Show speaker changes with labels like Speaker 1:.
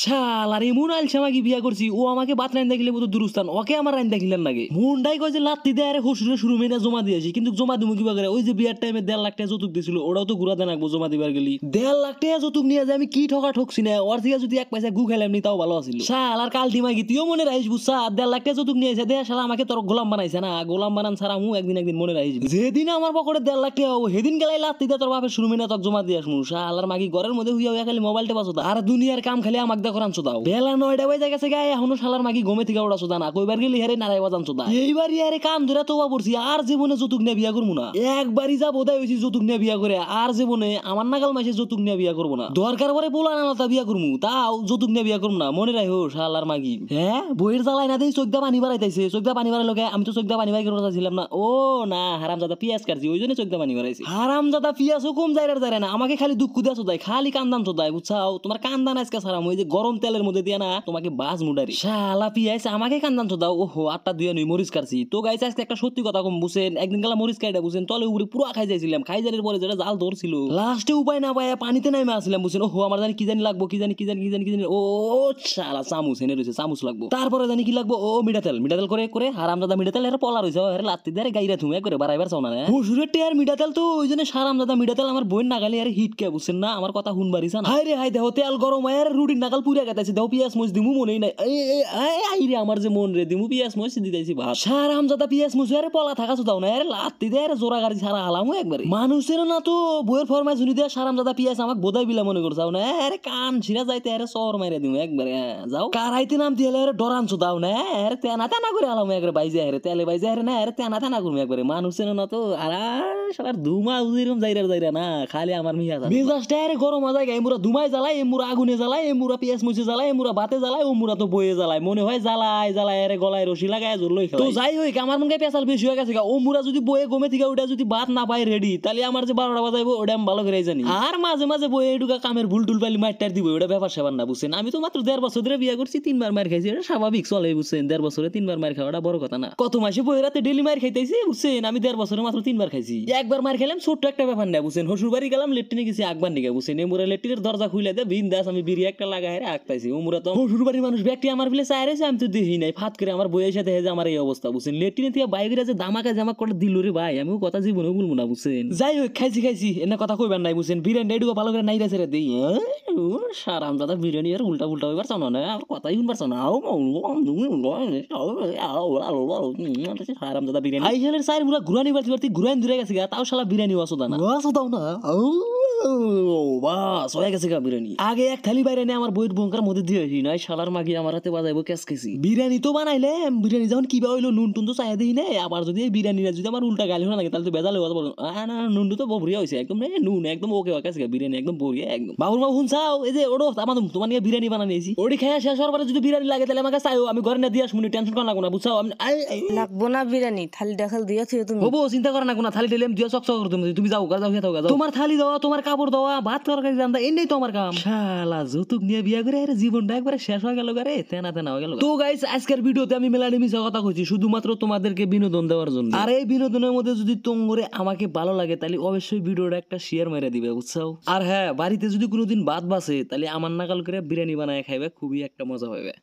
Speaker 1: শালার এমন আলসা মাগি বিয়া করছি, ও আমাকে বাত রাইন দেখিলে মতো দুরুস্তান, ওকে আমার রাইন দেখিলেন লাগে। মুন্ডাই কয় যে লাত্তি দেয় আরে শ্বশুরের শুরু মেনে জমা দিয়েছি, কিন্তু জমা দিব কিবা করে? ওই যে বিয়ার টাইমে 1.5 লাখ টাকা যৌতুক দিছিল, ওটাও তো ঘুরা দেন রাখবো জমা দিবার গেলি। 1.5 লাখ টাকা যৌতুক নিয়ে যে আমি কি ঠকা ঠকছি না, ওর থেকে যদি 1 পয়সা গু খেলাম নি তাও ভালো আছিল। শালার কালটি মাগি তুইও মনে রাখিস বুঝছা, 1.5 লাখ টাকা যৌতুক নিয়েছে দে, শালা আমাকে তোর গোলাম বানাইছে না, গোলাম বানান ছাড়া মু একদিন মনে রাখিস। যেদিন আমার পকেটে 1.5 লাখ টাকা হবো সেদিন গেলাই লাত্তি দিয়ে তোর বাপের শুরু মেনে তোর জমা দিয়ে আসমু। শালার মাগি ঘরের মধ্যে হুইয়া হুইয়া খালি মোবাইলটা বাঁচো আর দুনিয়ার কাম খালি আমাকে দেখো রানছো দাও। বেলা 9টা বাজে গেছে গায়ে, এখনো শালার মাগি ঘুমে থেকে ওড়া চোদা না, কইবার গেলি হারে নারাই বাজান চোদা। এইবার ইয়ারে কাম ধরে তোবা পড়ছি, আর জীবনে যৌতুক নিয়ে বিয়া করবো না। একবারই যা বোধাই হয়েছি যৌতুক নিয়ে বিয়া করে, আর জীবনে আমার নাগাল মাসে যৌতুক নিয়ে বিয়া করবো না। দরকার পরে বলা না তা বিয়া করবো, তাও যৌতুক নিয়ে বিয়া করবো না, মনে রাখো শালার মাগি। হ্যাঁ বইয়ের জ্বালাই না দেই চোখদা পানি বাড়াইতেছে, চোখদা পানি বাড়াই লোকে, আমি তো চোখদা পানি বাড়ি করতে চাইছিলাম না। ও না, হারামজাদা পিয়াজ কাটছি ওই জন্য চোখদা পানি বাড়াইছি। হারামজাদা পিয়াজও কম যায় না, আমাকে খালি দুঃখ দিয়া চোদাই, খালি কান্দান চোদাই বুঝছাও। তোমার কান্দান আজকে সারাম ওই যে গরম তেলের মধ্যে দিয়া না তোমাকে বাজ মুডারি। শালা পিয়াজ আমাকে কান্দান চোদাও। ওহো 8টা 2 নই মরিচ কাটছি তো গাইছে। আজকে একটা সত্যি কথা কম বুঝছেন, একদিন গেলা মরিচ কাইটা বুঝছেন তলে উপরে পুরো খাই যাইছিলাম, খাই যাওয়ার পরে যেটা জাল ধরছিল লাস্টে উপায় না পায় পানিতে নাইমে আসলাম বুঝছেন। ওহো আমার জানি কি জানি লাগবো, কি জানি ও শালা চামচ এনে রয়েছে, চামচ লাগবো। তারপরে জানি কি লাগবো, ও মিঠাতেল করে হারামজাদা মিঠাতেল এর পলা রয়েছে, এর লাত্তি দিয়ে গাইরা তুমি একবারে বাড়াইবার চাও না। হুসুরের টেয়ার মিঠাতেল তো ওই জন্য হারামজাদা মিঠাতেল আমার বোন নাগালে আর হিট কে বুঝছেন না, আমার কথা হুনবারিস না। হাই রে হাই দেখো তেল গরম হয় আর রুটির নাগাল পুরা গেছে, দেখো পিয়াজ মরিচ দিমু মনেই নাই। আই রে আমার যে মন রে দিমু পিয়াজ মরিচ দিতেছি ভাত। হারামজাদা পিয়াজ মরিচ আরে পলা থাকা দাও না, আরে লাত্তি দিয়ে জোড়া গাড়ি ছাড়া হালামু একবারে। মানুষের না তো বইয়ের ফরমাই শুনি দিয়ে হারামজাদা পিয়াজ আমাকে বোধাই বিলা মনে করছাও না, আরে কান ছিঁড়া যাইতে আরে সর মাইরা দিমু একবারে। যাও কারাইতে নাম দিয়ে আরে ডরানছো দাও না, আরে তেনা করে হালামু একবারে বাইজে আরে তেলে বাইজে আরে না, আরে তেনা করবো একবারে। মানুষের না তো আর সবার ধুমা উজিরম যাইরা না, খালি আমার মিয়া মেজাজটা আরে গরম হয়ে যায়, এমুরা ধুমায় জ্বালায়, এমুরা আগুনে জ্বালায়, এমুরা পিয়াজ মুছে জ্বালায়, এমুরা ভাতে জ্বালায়, ওমুরা তো বইয়ে জ্বালায়, মনে হয় জ্বালায় আরে গলায় রশি লাগায় জোর লই খেলা। তো যাই হোক আমার মনে পেশাল বেশি হয়ে গেছে, ওমুরা যদি বইয়ে গমে থেকে ওটা যদি ভাত না পায় রেডি, তাহলে আমার যে 12টা বাজাইবো ওটা আমি ভালো করে জানি। আর মাঝে বইয়ে এটুকা কামের ভুল টুল পাইলে মাইটার দিব, ওটা ব্যাপার সেবার না বুঝছেন। আমি তো মাত্র 1.5 বছর ধরে বিয়ে করছি, 3বার মার খাইছি, এটা স্বাভাবিক চলে বুঝছেন। 1.5 বছরে 3বার মার খাওয়াটা বড় কথা না। কত মাসে বইয়ে রাতে ডেলি মার খাইতেছি বুঝছেন, আমি 1.5 বছরে মাত্র 3বার খাইছি। একবার মার খেলাম ছোট্ট একটা ব্যাপার না বুঝছেন, শ্বশুর বাড়ি গেলাম লেট্রিনে গেছি আকবার নিগে বুঝছেন, এমুরা লেট্রিনের দরজা খুলে দেয় বিন্দাস আমি বিড়ি একটা লাগাই আঁকতাইছি। ওমুরা তো শ্বশুর বাড়ির মানুষ ব্যক্তি আমার বিলে চাইছে, আমি তো দেখি নাই, ফাত করে আমার বইয়ের সাথে যে আমার এই অবস্থা বুঝছেন। লেট্রিনে থেকে বাইরে যে দামাকা জামা করে দিল রে ভাই, আমিও কথা জীবনে বলবো না বুঝছেন। যাই হোক খাইছি এনে কথা কইবেন নাই বুঝছেন, বিরিয়ানি এটুকু ভালো করে নাই রেছে রে দিই। সারামজাদা বিরিয়ানি আর উল্টা হইবার চাও না, আর কথাই শুনবার চাও না। হারামজাদা বিরিয়ানি আইসালের সাইর মুরা ঘুরানি বাড়তি ঘুরানি ধরে গেছে, তাও শালা বিরিয়ানি ওয়াসো দাও না। বাস হয়ে গেছে গা বিরিয়ানি। আগে এক থালি বাইরে আমার বইয়ের বঙ্কার মধ্যে দিয়ে নয় শালার মাগি আমার হাতে বাজাইবো ক্যাশ খেয়েছি। বিরিয়ানি তো বানাইলে বিরিয়ানি যখন কিবা হইলো নুন টুন তো চাই দিই না, আবার যদি এই বিরিয়ানিটা যদি আমার উল্টা গালি লাগে তাহলে তো বেজালে কথা বলুন। না নুন তো বড়িয়া হয়েছে একদম, নুন একদম ওকে গেছে বিরিয়ানি একদম বড়িয়া একদম। বাবুর মা শুনছাও এই যে ওড়ো আমার তোমার নিয়ে বিরিয়ানি বানা নিয়েছি, ওটি খেয়ে শেষ হওয়ার পরে যদি বিরিয়ানি লাগে তাহলে আমাকে চাইও, আমি ঘরে না দিয়ে আসবো, টেনশন করা লাগবো না বুঝছাও। আমি
Speaker 2: লাগবো না বিরিয়ানি, থালি দেখাল দিয়েছো তুমি
Speaker 1: হবো, চিন্তা করা না কোনো থালি দিলে দিয়ে চক চক তুমি যাও তোমার থালি দেওয়া, তোমার কাপড় দেওয়া, ভাত তরকারি রান্না এনেই তো আমার কাম। শালা যৌতুক নিয়ে বিয়া করে আরে জীবনটা একবারে শেষ হয়ে গেল গারে, তেনা হয়ে গেল। তো গাইস আজকের ভিডিওতে আমি মেলানি মিশা কথা কইছি শুধুমাত্র তোমাদেরকে বিনোদন দেওয়ার জন্য। আর এই বিনোদনের মধ্যে যদি তোমরে আমাকে ভালো লাগে তাহলে অবশ্যই ভিডিওটা একটা শেয়ার মেরে দিবে বুঝছো। আর হ্যাঁ বাড়িতে যদি কোনোদিন ভাত বাসে তাহলে আমার নাগাল করে বিরিয়ানি বানায় খাইবে, খুবই একটা মজা হবে।